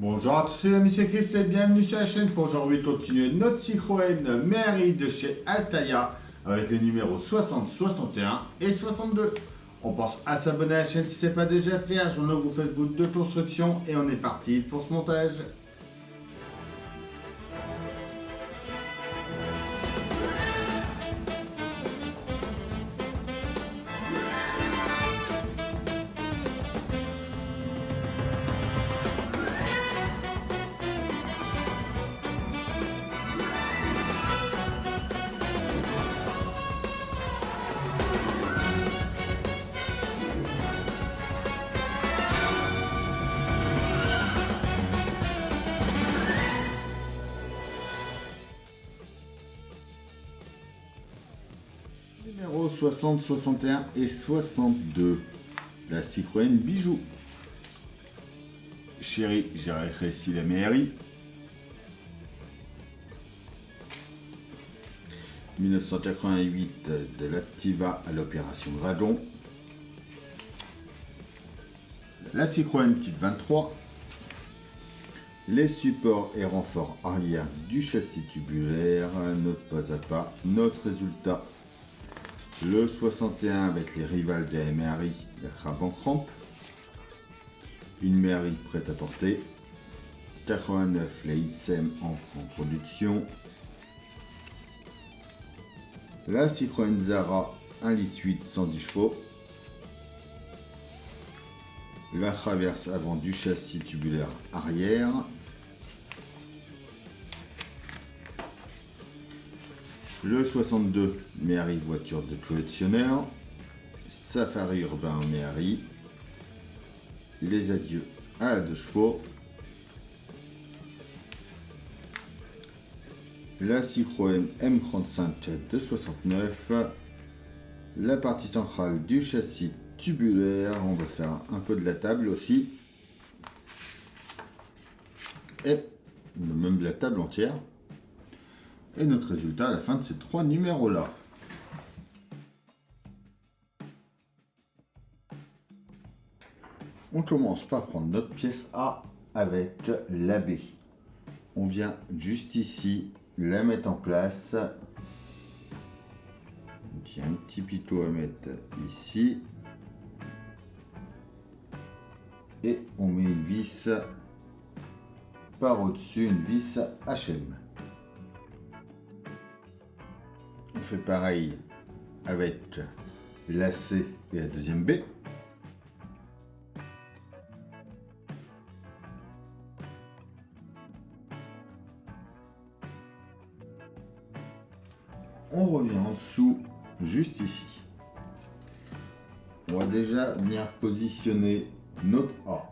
Bonjour à tous, c'est amis, c'est Chris et bienvenue sur la chaîne pour aujourd'hui continuer notre Citroën Mairie de chez Altaïa avec les numéros 60, 61 et 62. On pense à s'abonner à la chaîne si ce n'est pas déjà fait, rejoindre le groupe Facebook de construction et on est parti pour ce montage. Numéro 60, 61 et 62. La Citroën Bijou. Chérie, j'ai rétréci la mairie. 1988 de l'Activa à l'opération Dragon. La Citroën Type 23. Les supports et renforts arrière du châssis tubulaire. Notre pas à pas, notre résultat. Le 61 avec les rivales de la MRI, la crabe en crampe. Une mairie prête à porter. 89 la ITSEM en production. La Citroën Zara 1,8 litre 110 chevaux. La traverse avant du châssis tubulaire arrière. Le 62 Méhari voiture de collectionneur. Safari urbain Méhari. Les adieux à la 2 chevaux. La Citroën M35 de 69. La partie centrale du châssis tubulaire. On va faire un peu de la table aussi. Et même de la table entière. Et notre résultat à la fin de ces 3 numéros-là. On commence par prendre notre pièce A avec la B. On vient juste ici la mettre en place. Donc, il y a un petit pitot à mettre ici. Et on met une vis par au-dessus, une vis HM. On fait pareil avec la C et la deuxième B. On revient en dessous, juste ici. On va déjà venir positionner notre A.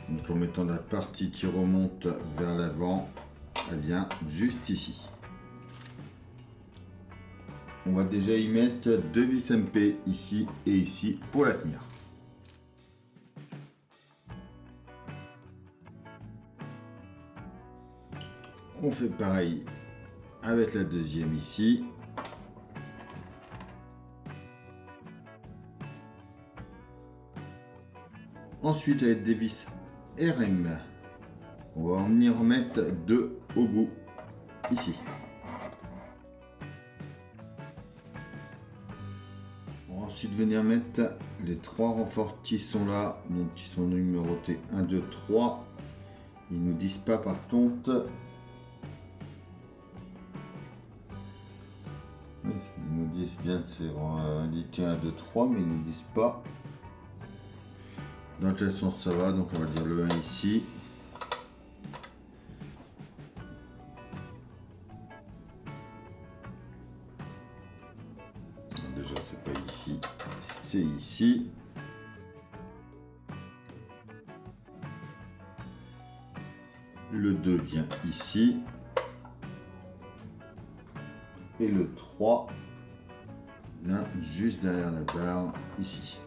Donc en mettant la partie qui remonte vers l'avant, elle vient juste ici. On va déjà y mettre 2 vis MP ici et ici pour la tenir. On fait pareil avec la deuxième ici. Ensuite avec des vis RM, on va en venir remettre 2 au bout ici. On va ensuite venir mettre les 3 renforts qui sont là, donc qui sont numérotés 1, 2, 3. Ils nous disent pas par contre. Oui, ils nous disent bien que c'est indiqué 1, 2, 3, mais ils nous disent pas dans quel sens ça va, donc on va dire le 1 ici. Déjà c'est pas ici, c'est ici. Le 2 vient ici. Et le 3 vient juste derrière la barre ici.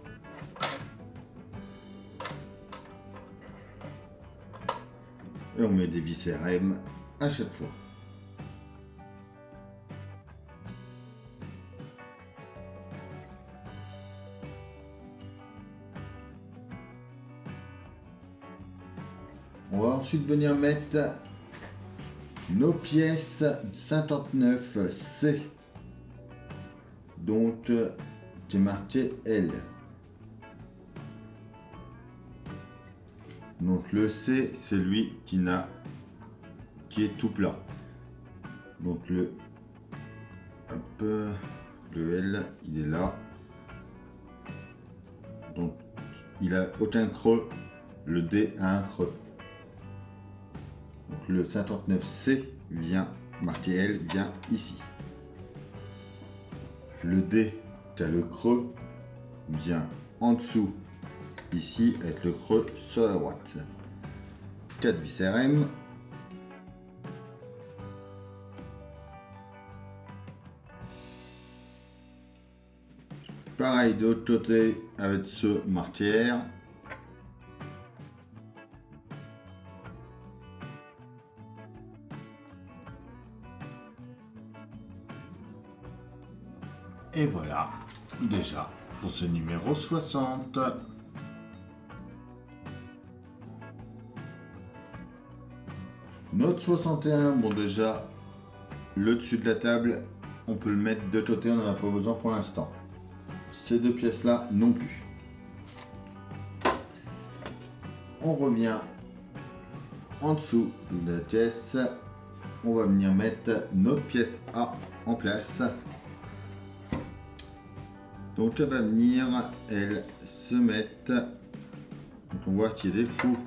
Et on met des vis RM à chaque fois. On va ensuite venir mettre nos pièces 59C. Donc, qui est marqué L. Donc le C, c'est lui qui est tout plat. Donc le L, il est là. Donc il a aucun creux. Le D a un creux. Donc le 59C vient marqué L vient ici. Le D qui a le creux vient en dessous ici avec le creux sur la droite. 4 vis RM. Pareil de l'autre côté avec ce marqué R. Et voilà, déjà, pour ce numéro 60. Notre 61, bon déjà, le dessus de la table, on peut le mettre de côté, on n'en a pas besoin pour l'instant. Ces deux pièces-là, non plus. On revient en dessous de la pièce. On va venir mettre notre pièce A en place. Donc elle va venir, elle se mettre. Donc on voit qu'il y a des trous.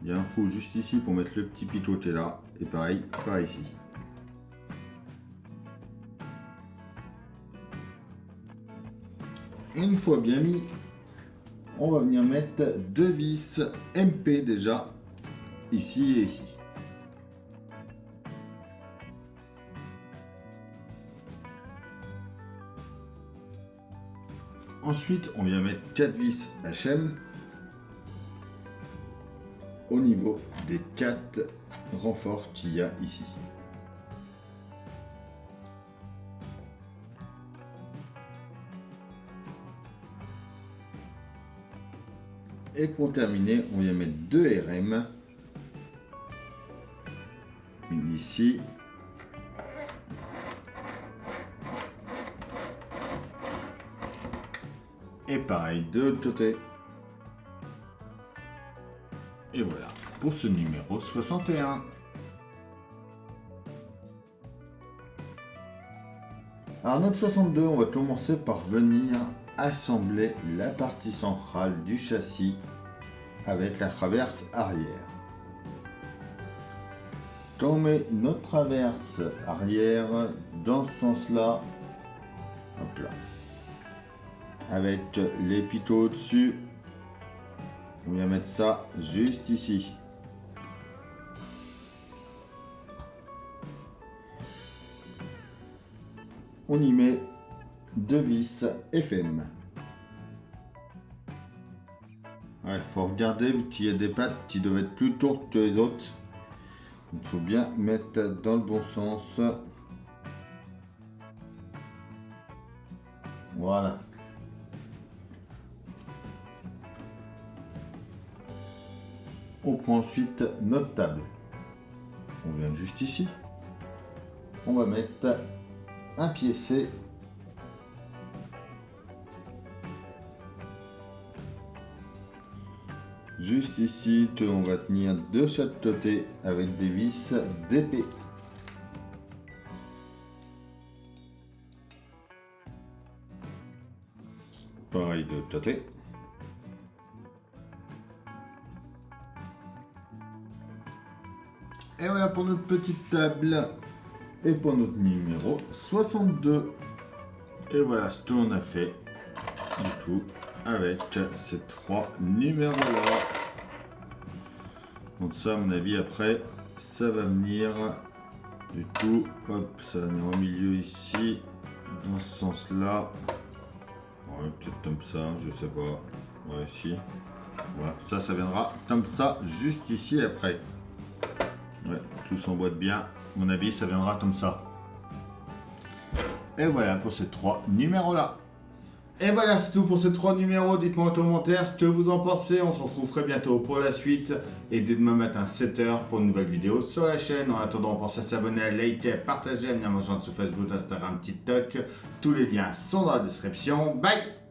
Il y a un trou juste ici pour mettre le petit pitot qui est là. Et pareil, par ici. Et une fois bien mis, on va venir mettre deux vis MP déjà, ici et ici. Ensuite, on vient mettre 4 vis HM au niveau des 4 renforts qu'il y a ici. Et pour terminer, on vient mettre 2 RM. Une ici. Et pareil de l'autre côté. Et voilà pour ce numéro 61. Alors notre 62, on va commencer par venir assembler la partie centrale du châssis avec la traverse arrière. Quand on met notre traverse arrière dans ce sens-là, hop là, avec les picots au-dessus, on vient mettre ça juste ici. On y met 2 vis FM. Ouais, faut regarder vu qu'il y a des pattes qui doivent être plus courtes que les autres. Il faut bien mettre dans le bon sens. Voilà. On prend ensuite notre table. On vient juste ici. On va mettre un pied C. Juste ici, que on va tenir de chaque côté avec des vis d'épée. Pareil de l'autre côté. Et voilà pour notre petite table et pour notre numéro 62. Et voilà ce qu'on a fait du coup avec ces 3 numéros là. Donc ça à mon avis après ça va venir du coup, hop, ça va venir au milieu ici, dans ce sens là. Ouais, peut-être comme ça, je sais pas. Ouais, ici. Voilà, ça viendra comme ça juste ici après. Ouais, tout s'emboîte bien. À mon avis, ça viendra comme ça. Et voilà pour ces 3 numéros là. Et voilà, c'est tout pour ces 3 numéros. Dites-moi en commentaire ce que vous en pensez. On se retrouve très bientôt pour la suite. Et dès demain matin 7h pour une nouvelle vidéo sur la chaîne. En attendant, pensez à s'abonner, à liker, à partager, à venir me rejoindre sur Facebook, Instagram, TikTok. Tous les liens sont dans la description. Bye!